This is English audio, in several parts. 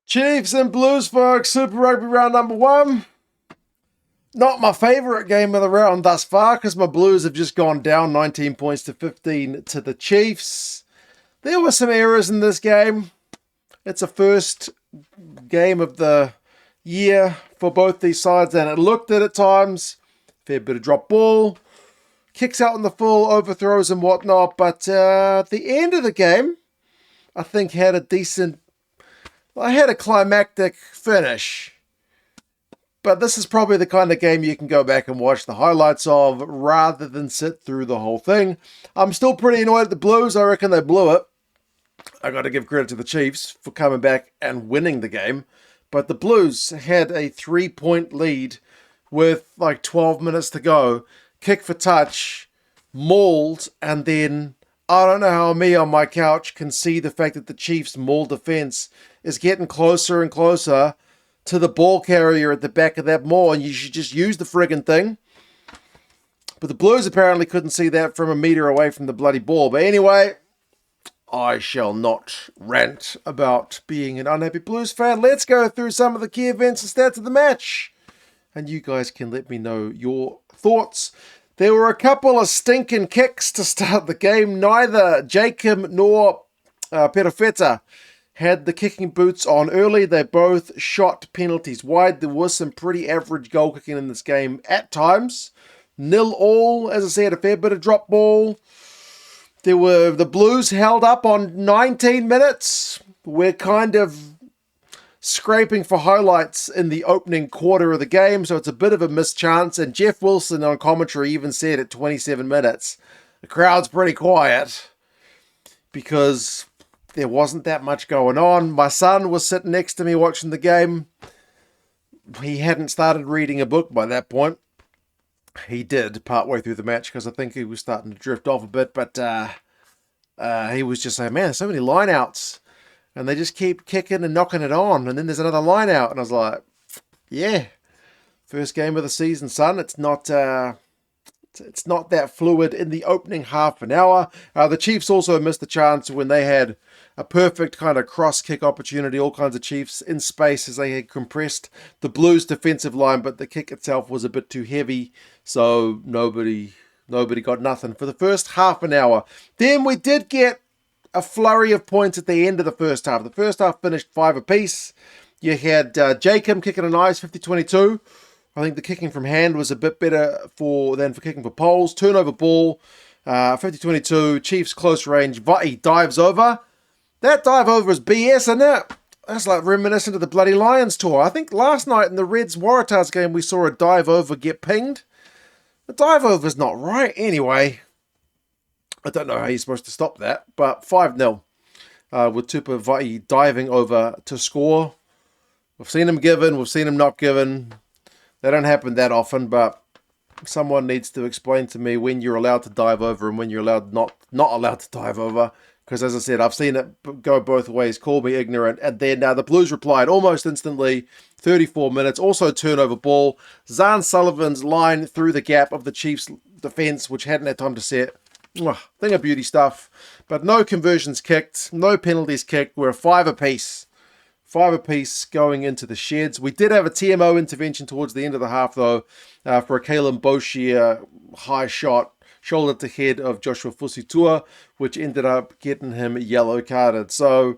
Chiefs and Blues, folks. Super Rugby round number one. Not my favourite game of the round thus far because my Blues have just gone down 19 points to 15 to the Chiefs. There were some errors in this game. It's a first game of the year for both these sides, and it looked at times. Fair bit of drop ball, kicks out in the full, overthrows and whatnot. But the end of the game, I think, had a climactic finish. But this is probably the kind of game you can go back and watch the highlights of rather than sit through the whole thing. I'm still pretty annoyed at the Blues. I reckon they blew it. I got to give credit to the Chiefs for coming back and winning the game. But the Blues had a 3-point lead with like 12 minutes to go. Kick for touch, mauled, and then I don't know how me on my couch can see the fact that the Chiefs' maul defense is getting closer and closer to the ball carrier at the back of that maul, and you should just use the friggin' thing. But the Blues apparently couldn't see that from a meter away from the bloody ball. But anyway, I shall not rant about being an unhappy Blues fan. Let's go through some of the key events and stats of the match, and you guys can let me know your thoughts. There were a couple of stinking kicks to start the game. Neither Jacob nor Perofeta had the kicking boots on early. They both shot penalties wide. There was some pretty average goal kicking in this game at times. 0-0, as I said, a fair bit of drop ball. The Blues held up on 19 minutes. We're kind of scraping for highlights in the opening quarter of the game, so it's a bit of a missed chance. And Jeff Wilson on commentary even said at 27 minutes, the crowd's pretty quiet because there wasn't that much going on. My son was sitting next to me watching the game. He hadn't started reading a book by that point. He did partway through the match because I think he was starting to drift off a bit. But he was just saying, man, there's so many line-outs. And they just keep kicking and knocking it on. And then there's another line-out. And I was like, yeah, first game of the season, son. It's not that fluid in the opening half an hour. The Chiefs also missed the chance when they had a perfect kind of cross-kick opportunity. All kinds of Chiefs in space as they had compressed the Blues' defensive line, but the kick itself was a bit too heavy, so nobody got nothing for the first half an hour. Then we did get a flurry of points at the end of the first half. The first half finished 5 apiece. You had Jacob kicking a nice 50-22. I think the kicking from hand was a bit better than for kicking for poles. Turnover ball, 50-22, Chiefs close range. Va'i dives over. That dive over is BS, isn't it? That's like reminiscent of the bloody Lions tour. I think last night in the Reds-Waratahs game, we saw a dive over get pinged. The dive over's not right. Anyway, I don't know how you're supposed to stop that, but 5-0 with Tupa Va'i diving over to score. We've seen him given, we've seen him not given. They don't happen that often, but someone needs to explain to me when you're allowed to dive over and when you're not allowed to dive over. Because as I said, I've seen it go both ways. Call me ignorant. And then the Blues replied almost instantly. 34 minutes. Also turnover ball. Zahn Sullivan's line through the gap of the Chiefs' defence, which hadn't had time to set. Thing of beauty stuff. But no conversions kicked. No penalties kicked. We're 5 apiece. 5 apiece going into the sheds. We did have a TMO intervention towards the end of the half, though, for a Caleb Boshier high shot, shoulder to head of Joshua Fusitua, which ended up getting him yellow carded. So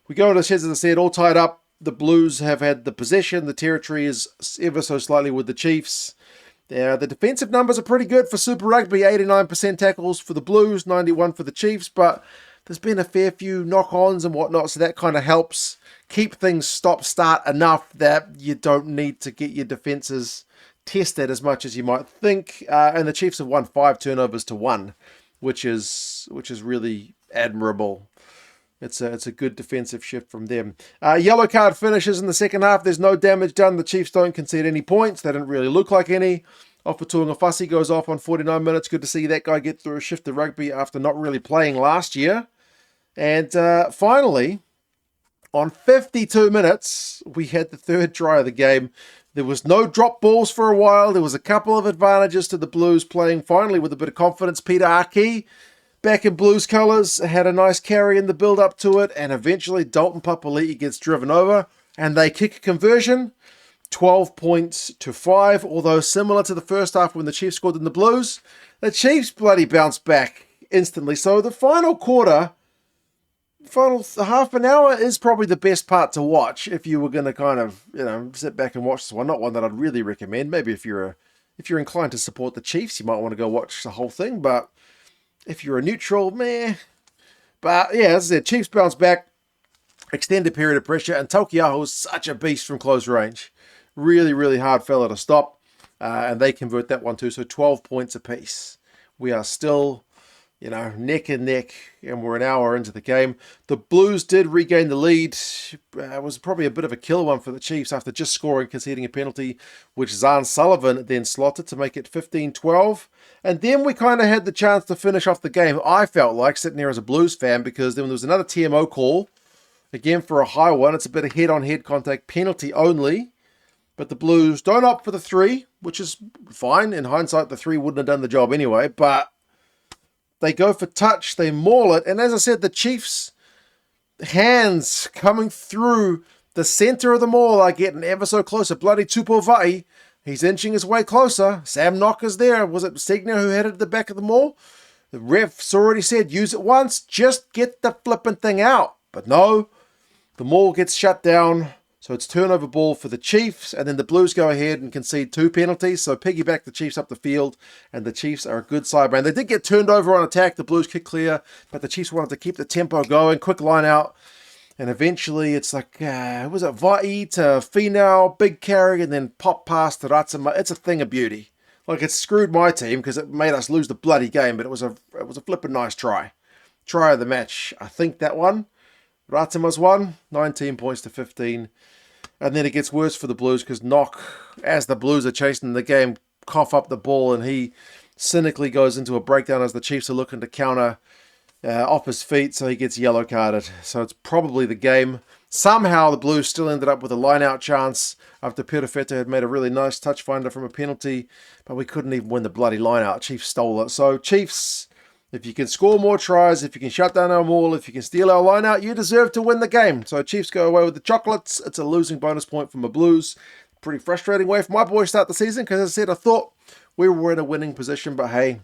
we go to the sheds, as I said, all tied up. The Blues have had the possession. The territory is ever so slightly with the Chiefs. The defensive numbers are pretty good for Super Rugby. 89% tackles for the Blues, 91 for the Chiefs, but there's been a fair few knock-ons and whatnot, so that kind of helps keep things stop-start enough that you don't need to get your defenses tested as much as you might think. And the Chiefs have won 5 turnovers to 1, which is really admirable. It's a good defensive shift from them. Yellow card finishes in the second half. There's no damage done. The Chiefs don't concede any points. They didn't really look like any. Offa Fussy goes off on 49 minutes. Good to see that guy get through a shift to rugby after not really playing last year. And finally, on 52 minutes, we had the third try of the game. There was no drop balls for a while. There was a couple of advantages to the Blues playing finally with a bit of confidence. Peter Aki, back in Blues colours, had a nice carry in the build-up to it, and eventually Dalton Papali'i gets driven over. and they kick a conversion, 12 points to 5, although similar to the first half when the Chiefs scored in the Blues, the Chiefs bloody bounced back instantly. So the final quarter, final half an hour is probably the best part to watch if you were going to kind of, sit back and watch this one. Not one that I'd really recommend. Maybe if you're inclined to support the Chiefs, you might want to go watch the whole thing. But if you're a neutral, meh. But yeah, as I said, Chiefs bounce back, extended period of pressure, and Tokiaho is such a beast from close range. Really, really hard fella to stop. And they convert that one too. So 12 points apiece. We are still, neck and neck, and we're an hour into the game. The Blues did regain the lead. It was probably a bit of a killer one for the Chiefs after just scoring, conceding a penalty, which Zahn Sullivan then slotted to make it 15-12. And then we kind of had the chance to finish off the game, I felt like, sitting here as a Blues fan, because then there was another TMO call, again for a high one. It's a bit of head-on-head contact, penalty only. But the Blues don't opt for the 3, which is fine. In hindsight, the 3 wouldn't have done the job anyway. But they go for touch, they maul it. And as I said, the Chiefs' hands coming through the center of the maul are getting ever so close. A bloody Tupou Vaa'i, he's inching his way closer. Sam Knocker's there. Was it Stegner who headed the back of the maul? The ref's already said, use it once, just get the flipping thing out. But no, the maul gets shut down. So it's turnover ball for the Chiefs, and then the Blues go ahead and concede 2 penalties. So piggyback the Chiefs up the field, and the Chiefs are a good side brand. They did get turned over on attack. The Blues kick clear, but the Chiefs wanted to keep the tempo going. Quick line out, and eventually it's like, was it Vaa'i to Finau, big carry, and then pop past to Ratsama. It's a thing of beauty. Like, it screwed my team because it made us lose the bloody game, but it was a flipping nice try. Try of the match, I think that one. Ratsama's won, 19 points to 15. And then it gets worse for the Blues because Knock, as the Blues are chasing the game, cough up the ball, and he cynically goes into a breakdown as the Chiefs are looking to counter off his feet, so he gets yellow carded. So it's probably the game. Somehow the Blues still ended up with a line-out chance after Perofeta had made a really nice touch finder from a penalty, but we couldn't even win the bloody line-out. Chiefs stole it. So Chiefs, if you can score more tries, if you can shut down our maul, if you can steal our line out, you deserve to win the game. So Chiefs go away with the chocolates. It's a losing bonus point from the Blues. Pretty frustrating way for my boys to start the season because, as I said, I thought we were in a winning position. But hey,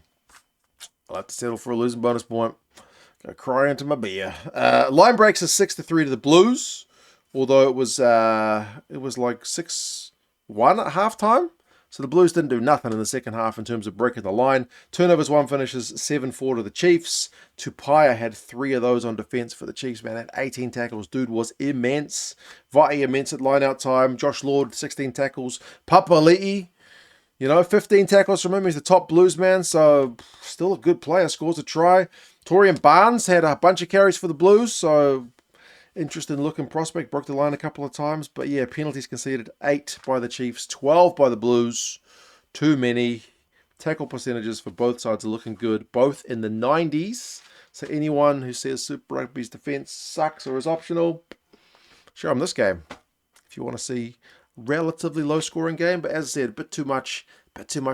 I'll have to settle for a losing bonus point. Go cry into my beer. Line breaks is 6-3 to the Blues, although it was like 6-1 at halftime. So the Blues didn't do nothing in the second half in terms of breaking the line. Turnovers 1 finishes 7-4 to the Chiefs. Tupaia had 3 of those on defense for the Chiefs, man. At 18 tackles, dude was immense. Vaa'i immense at line-out time. Josh Lord, 16 tackles. Papali'i, 15 tackles from him. He's the top Blues man, so still a good player. Scores a try. Torian Barnes had a bunch of carries for the Blues, so interesting looking prospect. Broke the line a couple of times. But yeah, penalties conceded 8 by the Chiefs, 12 by the Blues. Too many. Tackle percentages for both sides are looking good, both in the 90s. So anyone who says Super Rugby's defense sucks or is optional, show them this game. If you want to see relatively low scoring game, but as I said, a bit too much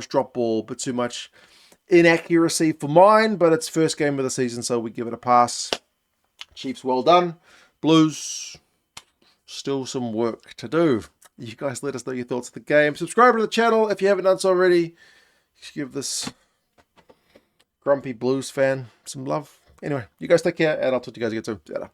drop ball, a bit too much inaccuracy for mine, but it's first game of the season, so we give it a pass. Chiefs, well done. Blues, still some work to do. You guys let us know your thoughts of the game. Subscribe to the channel if you haven't done so already. Give this grumpy Blues fan some love. Anyway, you guys take care, and I'll talk to you guys again soon.